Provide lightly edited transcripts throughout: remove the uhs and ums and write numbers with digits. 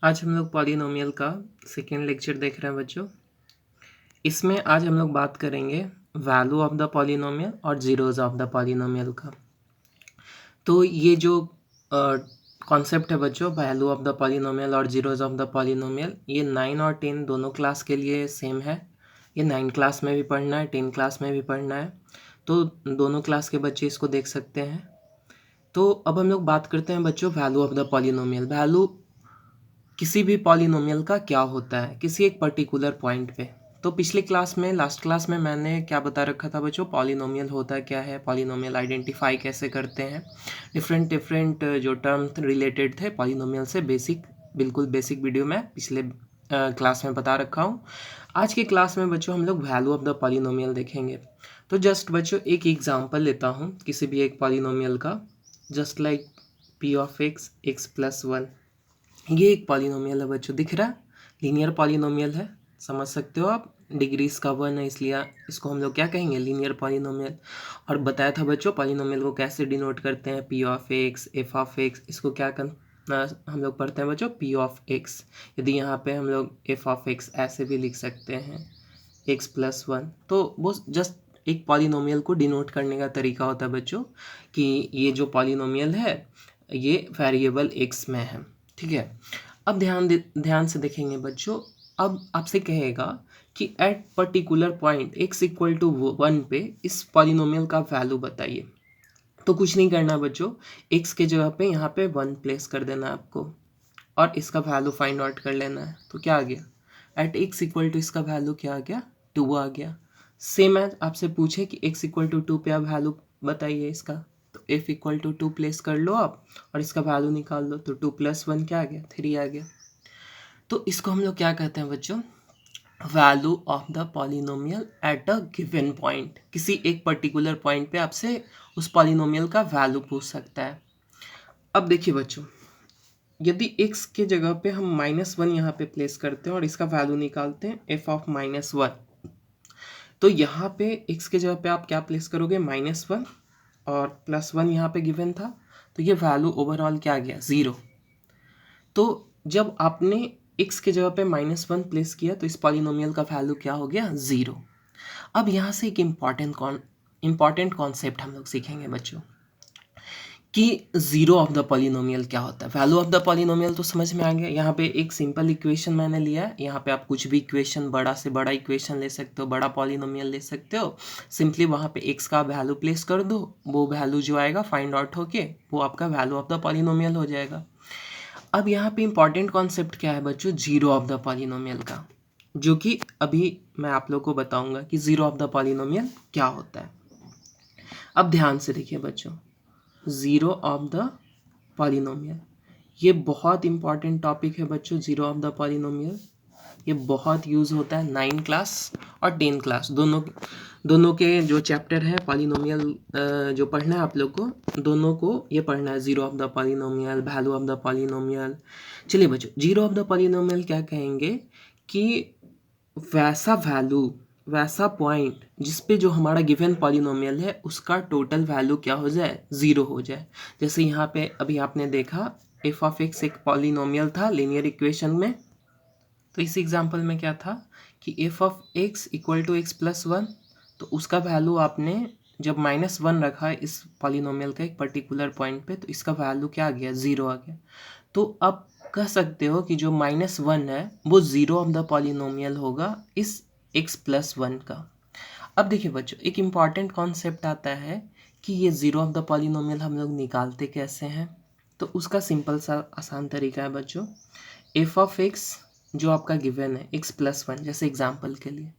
आज हम लोग पॉलिनोमियल का सेकेंड लेक्चर देख रहे हैं बच्चों। इसमें आज हम लोग बात करेंगे वैल्यू ऑफ द पॉलिनोमियल और जीरोज ऑफ द पॉलिनोमियल का। तो ये जो कॉन्सेप्ट है बच्चों, वैल्यू ऑफ द पॉलिनोमियल और जीरोज ऑफ द पॉलिनोमियल, ये 9 और 10 दोनों क्लास के लिए सेम है। ये 9 क्लास में भी पढ़ना है, 10 क्लास में भी पढ़ना है, तो दोनों क्लास के बच्चे इसको देख सकते हैं। तो अब हम लोग बात करते हैं बच्चों value of the polynomial. Value किसी भी पॉलिनोमियल का क्या होता है किसी एक पर्टिकुलर पॉइंट पे। तो पिछले क्लास में, लास्ट क्लास में मैंने क्या बता रखा था बच्चों, पॉलिनोमियल होता क्या है, पॉलिनोमियल आइडेंटिफाई कैसे करते हैं, डिफरेंट जो टर्म रिलेटेड थे पॉलिनोमियल से, बिल्कुल बेसिक वीडियो में पिछले क्लास में बता रखा हूँ। आज के क्लास में बच्चों हम लोग वैल्यू ऑफ द पॉलिनोमियल देखेंगे। तो जस्ट बच्चों एक एग्जांपल लेता हूँ किसी भी एक पॉलिनोमियल का, just like P of x x plus one. ये एक पॉलिनोमियल है बच्चों, दिख रहा है, लीनियर पॉलिनोमियल है, समझ सकते हो आप, डिग्रीज का वन है इसलिए इसको हम लोग क्या कहेंगे, लीनियर पॉलिनोमियल। और बताया था बच्चों पॉलिनोमियल को कैसे डिनोट करते हैं, P of x F of x, इसको क्या हम लोग पढ़ते हैं बच्चों, पी ऑफ एक्स। यदि यहाँ पे हम लोग एफ ऑफ एक्स ऐसे भी लिख सकते हैं, एक्स प्लस वन। तो वो जस्ट एक पॉलिनोमियल को डिनोट करने का तरीका होता है बच्चों, कि ये जो पॉलिनोमियल है ये वेरिएबल एक्स में है, ठीक है। अब ध्यान से देखेंगे बच्चों। अब आपसे कहेगा कि at particular point x equal to one पे इस पॉलिनोमियल का वैल्यू बताइए। तो कुछ नहीं करना बच्चों, एक्स के जगह पे यहाँ पे वन प्लेस कर देना है आपको, और इसका वैल्यू फाइंड आउट कर लेना है। तो क्या आ गया, एट एक्स इक्वल टू इसका वैल्यू क्या आ गया, टू आ गया। सेम है, आपसे पूछे कि एक्स इक्वल टू टू पे आप वैल्यू बताइए इसका, तो f equal to two place कर लो आप और इसका वैल्यू निकाल लो, तो टू प्लस वन क्या आ गया, थ्री आ गया। तो इसको हम लोग क्या कहते हैं बच्चों, value of the polynomial at a given point. किसी एक पर्टिकुलर पॉइंट पे आपसे उस पॉलिनोमियल का वैल्यू पूछ सकता है। अब देखिए बच्चों, यदि x के जगह पे हम माइनस वन यहाँ पे प्लेस करते हैं और इसका वैल्यू निकालते हैं एफ ऑफ माइनस वन, तो यहाँ पे x के जगह पे आप क्या प्लेस करोगे, माइनस वन, और प्लस वन यहाँ पे गिवन था, तो ये वैल्यू ओवरऑल क्या आ गया, ज़ीरो। तो जब आपने x के जगह पे माइनस वन प्लेस किया तो इस पॉलिनोमियल का वैल्यू क्या हो गया, ज़ीरो। अब यहाँ से एक इम्पॉर्टेंट कॉन्सेप्ट हम लोग सीखेंगे बच्चों, कि जीरो ऑफ द पॉलिनोमियल क्या होता है। वैल्यू ऑफ द पॉलिनोमियल तो समझ में आ गया। यहाँ पे एक सिंपल इक्वेशन मैंने लिया है, यहाँ पे आप कुछ भी इक्वेशन, बड़ा से बड़ा इक्वेशन ले सकते हो, बड़ा पॉलिनोमियल ले सकते हो। सिंपली वहाँ पे एक्स का वैल्यू प्लेस कर दो, वो वैल्यू जो आएगा फाइंड आउट होके वो आपका वैल्यू ऑफ द पॉलिनोमियल हो जाएगा। अब यहाँ पे इंपॉर्टेंट कॉन्सेप्ट क्या है बच्चों, जीरो ऑफ द पॉलिनोमियल का, जो कि अभी मैं आप लोग को बताऊंगा कि जीरो ऑफ द पॉलिनोमियल क्या होता है। अब ध्यान से देखिए बच्चों, ज़ीरो ऑफ द पॉलिनोमियल, ये बहुत इंपॉर्टेंट टॉपिक है बच्चों। ज़ीरो ऑफ द पॉलिनोमियल ये बहुत यूज़ होता है 9 क्लास और 10 क्लास, दोनों के जो चैप्टर है पॉलिनोमियल, जो पढ़ना है आप लोग को, दोनों को ये पढ़ना है, zero of the polynomial, value of the polynomial. चलिए बच्चों, ज़ीरो ऑफ द पॉलिनोमियल क्या कहेंगे, कि वैसा वैल्यू, वैसा पॉइंट जिस पे जो हमारा गिवन पॉलिनोमियल है उसका टोटल वैल्यू क्या हो जाए, ज़ीरो हो जाए। जैसे यहाँ पे अभी आपने देखा एफ ऑफ एक्स एक पॉलिनोमियल था लीनियर इक्वेशन में, तो इस एग्जांपल में क्या था कि f of x equal to x plus one, तो उसका वैल्यू आपने जब माइनस वन रखा है इस पॉलिनोमियल का एक पर्टिकुलर पॉइंट पे, तो इसका वैल्यू क्या आ गया, ज़ीरो आ गया। तो अब कह सकते हो कि जो माइनस वन है वो ज़ीरो ऑफ द पॉलिनोमियल होगा इस एक्स प्लस वन का। अब देखिए बच्चों, एक इम्पॉर्टेंट कॉन्सेप्ट आता है कि ये ज़ीरो ऑफ द पॉलिनोमियल हम लोग निकालते कैसे हैं। तो उसका सिंपल सा आसान तरीका है बच्चों, एफ ऑफ एक्स जो आपका गिवन है एक्स प्लस वन, जैसे एग्जाम्पल के लिए,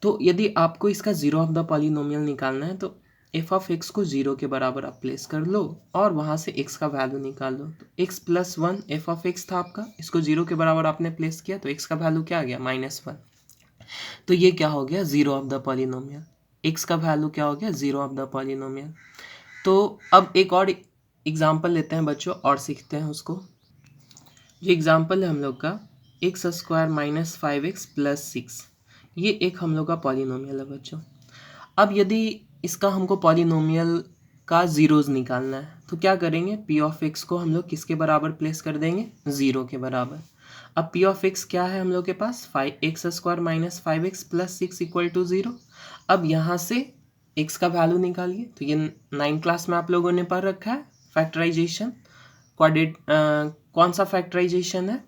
तो यदि आपको इसका ज़ीरो ऑफ द पॉलिनोमियल निकालना है तो एफ ऑफ एक्स को ज़ीरो के बराबर आप प्लेस कर लो और वहाँ से एक्स का वैल्यू निकाल लो। तो x plus one F of x था आपका, इसको ज़ीरो के बराबर आपने प्लेस किया तो एक्स का वैल्यू क्या आ गया, माइनस वन। तो ये क्या हो गया, zero of the polynomial. X का वैल्यू क्या हो गया, ज़ीरो ऑफ द पॉलिनोमियल। तो अब एक और एग्जाम्पल लेते हैं बच्चों और सीखते हैं उसको। ये एग्जाम्पल है हम लोग का x square minus five x plus six, ये एक हम लोग का पॉलिनोमियल है बच्चों। अब यदि इसका हमको पॉलिनोमियल का ज़ीरोज़ निकालना है तो क्या करेंगे, पी ऑफ एक्स को हम लोग किसके बराबर प्लेस कर देंगे, ज़ीरो के बराबर। अब पी ऑफ एक्स क्या है हम लोग के पास, 5x² minus 5x plus 6 equal to 0। अब यहाँ से x का वैल्यू निकालिए। तो ये 9 क्लास में आप लोगों ने पढ़ रखा है फैक्टराइजेशन। कौन सा फैक्टराइजेशन है,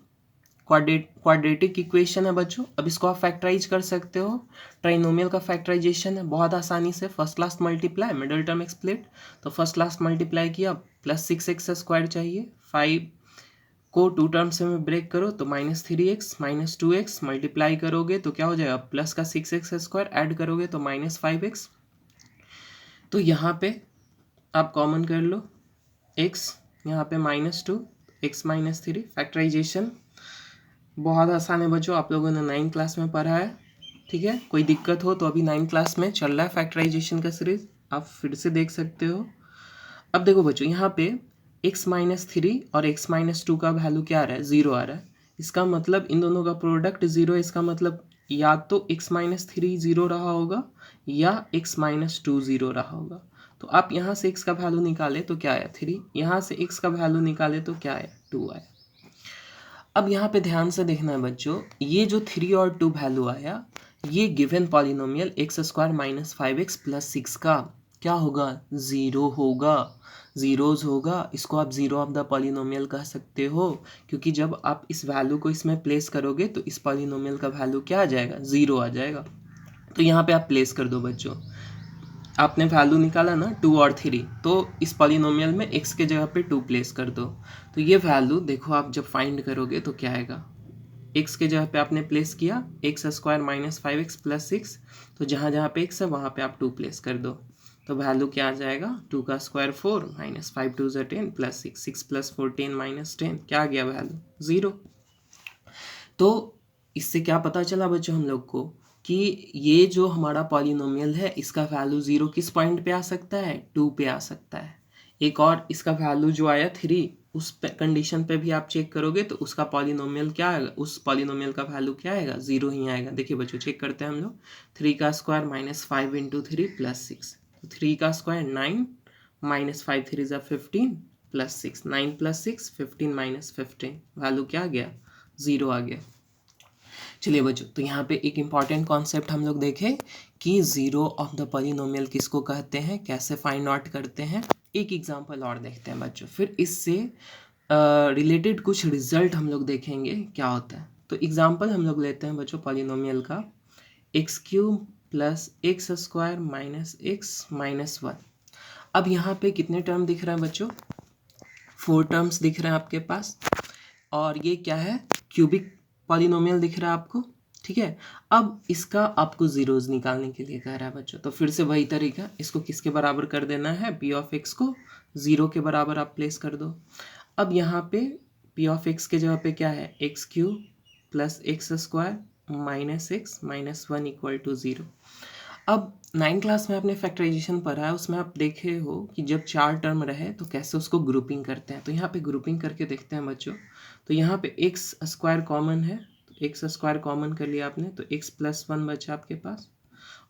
क्वाड्रेटिक इक्वेशन है बच्चों। अब इसको आप फैक्टराइज कर सकते हो, ट्राइनोमियल का फैक्टराइजेशन है बहुत आसानी से। First last multiply, middle term split. तो फर्स्ट लास्ट मल्टीप्लाई किया, प्लस 6x² चाहिए, 5 को 2 टर्म्स में ब्रेक करो तो -3x माइनस 2x मल्टीप्लाई करोगे तो क्या हो जाएगा, प्लस का 6x² ऐड करोगे तो -5x। तो यहाँ पे आप कॉमन कर लो x, यहाँ पे -2 x -3। फैक्टराइजेशन बहुत आसान है बच्चों, आप लोगों ने 9 क्लास में पढ़ा है, ठीक है। कोई दिक्कत हो तो अभी 9 क्लास में चल रहा है फैक्टराइजेशन का सीरीज, आप फिर से देख सकते हो। अब देखो बच्चों, यहाँ पे x -3 और x -2 का वैल्यू क्या आ रहा है, 0 आ रहा है। इसका मतलब इन दोनों का प्रोडक्ट 0 है। इसका मतलब या तो x -3 0 रहा होगा या x -2 0 रहा होगा। तो आप यहाँ से x का वैल्यू निकाले तो क्या आया, 3। यहाँ से x का वैल्यू निकाले तो क्या आया, 2 आया। अब यहाँ पे ध्यान से देखना है बच्चों, ये जो 3 और 2 वैल्यू आया, ये given polynomial x² minus 5x plus 6 का क्या होगा, 0 होगा, जीरोज होगा। इसको आप जीरो ऑफ द पॉलिनोमियल कह सकते हो, क्योंकि जब आप इस वैल्यू को इसमें प्लेस करोगे तो इस पॉलिनोमियल का वैल्यू क्या आ जाएगा, 0 आ जाएगा। तो यहाँ पे आप प्लेस कर दो बच्चों। आपने वैल्यू निकाला ना 2 और 3, तो इस पॉलिनोमियल में x के जगह पे 2 प्लेस कर दो। तो ये वैल्यू देखो, आप जब फाइंड करोगे तो क्या आएगा, x के जगह पे आपने प्लेस किया x² माइनस 5x प्लस 6। तो जहाँ जहाँ पे x है वहाँ पे आप 2 प्लेस कर दो। तो वैल्यू क्या आ जाएगा, 2 का स्क्वायर 4 माइनस 5 2 ज़ा 10 प्लस 6 6 प्लस 14 माइनस 10, क्या आ गया वैल्यू, 0। तो इससे क्या पता चला बच्चों हम लोग को कि ये जो हमारा पॉलिनोमियल है इसका वैल्यू 0 किस पॉइंट पे आ सकता है, 2 पे आ सकता है। एक और इसका वैल्यू जो आया 3, उस कंडीशन पे भी आप चेक करोगे तो उसका पॉलिनोमियल क्या आएगा, उस पॉलिनोमियल का वैल्यू क्या आएगा, 0 ही आएगा। देखिए बच्चों चेक करते हैं हम लोग, 3 का स्क्वायर माइनस 5 इंटू 3 प्लस 6, 3 का स्क्वायर 9 माइनस 5 3 ज़ा 15 प्लस 6, 9 प्लस 6 15 माइनस 15, वैल्यू क्या आ गया, 0 आ गया। चलिए बच्चों, तो यहाँ पे एक इम्पॉर्टेंट कॉन्सेप्ट हम लोग देखें कि जीरो ऑफ द पॉलिनोमियल किसको कहते हैं, कैसे फाइंड आउट करते हैं। एक एग्जांपल और देखते हैं बच्चों, फिर इससे रिलेटेड कुछ रिजल्ट हम लोग देखेंगे क्या होता है। तो एग्जांपल हम लोग लेते हैं बच्चों पॉलिनोमियल का, x³ plus x² minus x minus 1। अब यहाँ पे कितने टर्म दिख रहे हैं बच्चों, 4 टर्म्स दिख रहे हैं आपके पास, और ये क्या है, क्यूबिक पॉलिनोमियल दिख रहा है आपको, ठीक है। अब इसका आपको जीरोज निकालने के लिए कह रहा है बच्चों, तो फिर से वही तरीका, इसको किसके बराबर कर देना है, p ऑफ x को 0 के बराबर आप प्लेस कर दो। अब यहाँ पे p ऑफ x के जगह पे क्या है, x³ plus x² minus x minus 1 equal to 0। अब 9 क्लास में आपने फैक्टराइजेशन पढ़ा है, उसमें आप देखे हो कि जब 4 टर्म रहे तो कैसे उसको ग्रुपिंग करते हैं। तो यहाँ पे ग्रुपिंग करके देखते हैं बच्चों। तो यहाँ पे x² कॉमन है, तो x² कॉमन कर लिया आपने, तो x प्लस 1 बचा आपके पास,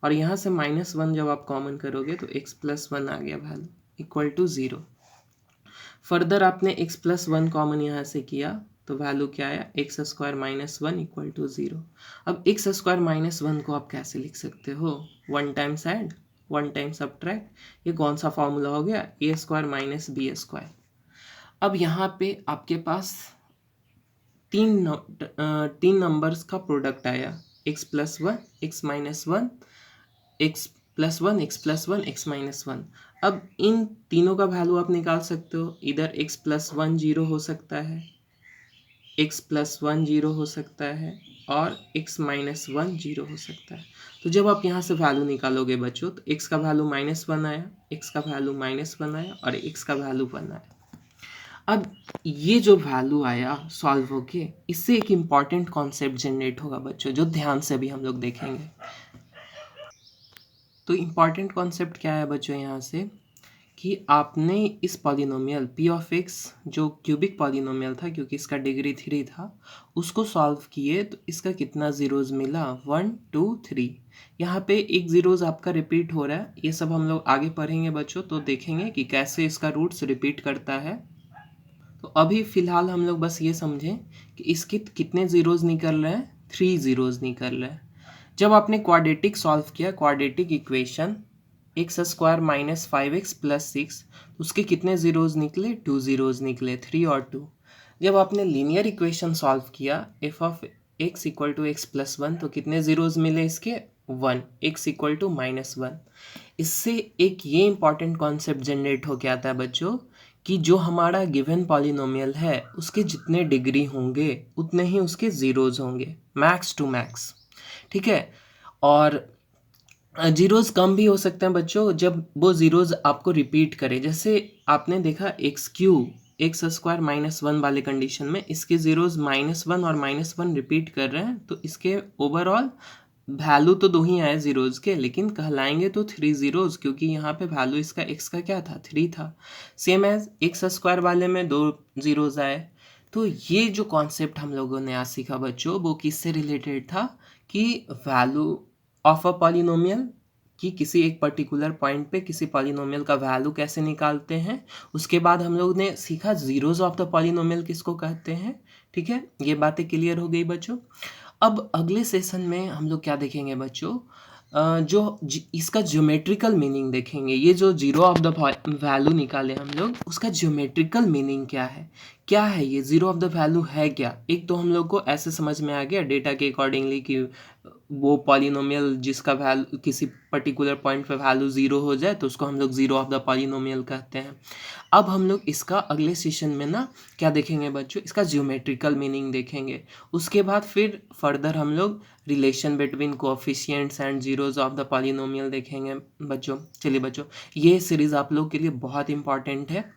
और यहाँ से -1 जब आप कॉमन करोगे तो x प्लस 1 आ गया वैल्यू इक्वल टू 0। फर्दर आपने x प्लस 1 कॉमन यहाँ से किया तो वैल्यू क्या आया, x² माइनस 1 इक्वल टू 0। अब x² माइनस 1 को आप कैसे लिख सकते हो, 1 टाइम्स ऐड 1 टाइम्स सब्ट्रैक्ट, ये कौन सा फॉर्मूला हो गया, a² माइनस b²। अब यहाँ पे आपके पास तीन नंबर्स का प्रोडक्ट आया, x plus 1 x minus 1 x plus 1 x plus 1 x minus 1। अब इन तीनों का वैल्यू आप निकाल सकते हो, इधर x प्लस 1 0 हो सकता है, x प्लस 1 0 हो सकता है, और x माइनस 1 0 हो सकता है। तो जब आप यहाँ से वैल्यू निकालोगे बच्चों, तो x का वैल्यू -1 आया, x का वैल्यू -1 आया, और x का वैल्यू 1 आया। अब ये जो वैल्यू आया सॉल्व होके, इससे एक इम्पॉर्टेंट कॉन्सेप्ट जनरेट होगा बच्चों, जो ध्यान से भी हम लोग देखेंगे। तो इम्पॉर्टेंट कॉन्सेप्ट क्या है बच्चों यहाँ से, कि आपने इस पॉलिनोमियल p ऑफ x जो क्यूबिक पॉलिनोमियल था, क्योंकि इसका डिग्री 3 था, उसको सॉल्व किए तो इसका कितना ज़ीरोज़ मिला, 1 2 3। यहाँ पे एक ज़ीरोज़ आपका रिपीट हो रहा है, ये सब हम लोग आगे पढ़ेंगे बच्चों, तो देखेंगे कि कैसे इसका रूट्स रिपीट करता है। तो अभी फ़िलहाल हम लोग बस ये समझें कि इसके कितने ज़ीरोज़ निकल रहे हैं, 3 ज़ीरोज़ निकल रहे हैं। जब आपने क्वाड्रेटिक सॉल्व किया, quadratic equation x square minus 5x plus 6, उसके कितने ज़ीरोज़ निकले, 2 ज़ीरोज़ निकले, 3 और 2। जब आपने लीनियर इक्वेशन सॉल्व किया f of x equal to x plus 1, तो कितने ज़ीरोज़ मिले इसके, 1, एक्स इक्वल टू माइनस 1। इससे एक ये इंपॉर्टेंट कॉन्सेप्ट जनरेट हो के आता है बच्चों कि जो हमारा गिवन पॉलिनोमियल है उसके जितने डिग्री होंगे उतने ही उसके ज़ीरोज़ होंगे, मैक्स टू मैक्स, ठीक है। और ज़ीरोज़ कम भी हो सकते हैं बच्चों जब वो ज़ीरोज़ आपको रिपीट करें। जैसे आपने देखा x cube x square minus 1 वाले कंडीशन में इसके ज़ीरोज़ -1 और -1 रिपीट कर रहे हैं, तो इसके ओवरऑल वैल्यू तो 2 ही आए ज़ीरोज़ के, लेकिन कहलाएंगे तो 3 ज़ीरोज़, क्योंकि यहाँ पे वैल्यू इसका एक्स का क्या था, 3 था। सेम एज एक्स स्क्वायर वाले में 2 ज़ीरोज़ आए। तो ये जो कॉन्सेप्ट हम लोगों ने आज सीखा बच्चों, वो किससे रिलेटेड था कि वैल्यू ऑफ अ पॉलिनोमियल, कि किसी एक पर्टिकुलर पॉइंट पे किसी पॉलिनोमियल का वैल्यू कैसे निकालते हैं। उसके बाद हम लोग ने सीखा ज़ीरोज़ ऑफ द पॉलिनोमियल किसको कहते हैं, ठीक है। ये बातें क्लियर हो गई बच्चों। अब अगले सेशन में हम लोग क्या देखेंगे बच्चों, इसका ज्योमेट्रिकल मीनिंग देखेंगे। ये जो जीरो ऑफ द वैल्यू निकाले हम लोग, उसका ज्योमेट्रिकल मीनिंग क्या है ये जीरो ऑफ द वैल्यू है क्या। एक तो हम लोग को ऐसे समझ में आ गया डेटा के अकॉर्डिंगली कि वो पॉलिनोमियल जिसका वैल्यू किसी पर्टिकुलर पॉइंट पे वैल्यू ज़ीरो हो जाए तो उसको हम लोग ज़ीरो ऑफ द पॉलिनोमियल कहते हैं। अब हम लोग इसका अगले सेशन में ना क्या देखेंगे बच्चों, इसका ज्योमेट्रिकल मीनिंग देखेंगे। उसके बाद फिर फर्दर हम लोग relation between coefficients and zeros of the polynomial देखेंगे बच्चों। चलिए बच्चों, ये सीरीज़ आप लोग के लिए बहुत इंपॉर्टेंट है,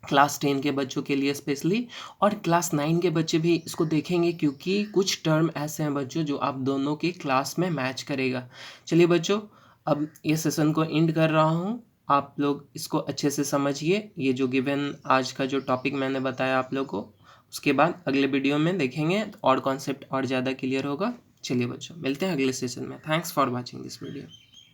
क्लास 10 के बच्चों के लिए स्पेशली, और क्लास 9 के बच्चे भी इसको देखेंगे, क्योंकि कुछ टर्म ऐसे हैं बच्चों जो आप दोनों के क्लास में मैच करेगा। चलिए बच्चों, अब ये सेशन को एंड कर रहा हूँ। आप लोग इसको अच्छे से समझिए, ये जो गिवन आज का जो टॉपिक मैंने बताया आप लोग को। उसके बाद अगले वीडियो में देखेंगे और कॉन्सेप्ट और ज़्यादा क्लियर होगा। चलिए बच्चों, मिलते हैं अगले सेशन में। Thanks for watching this video.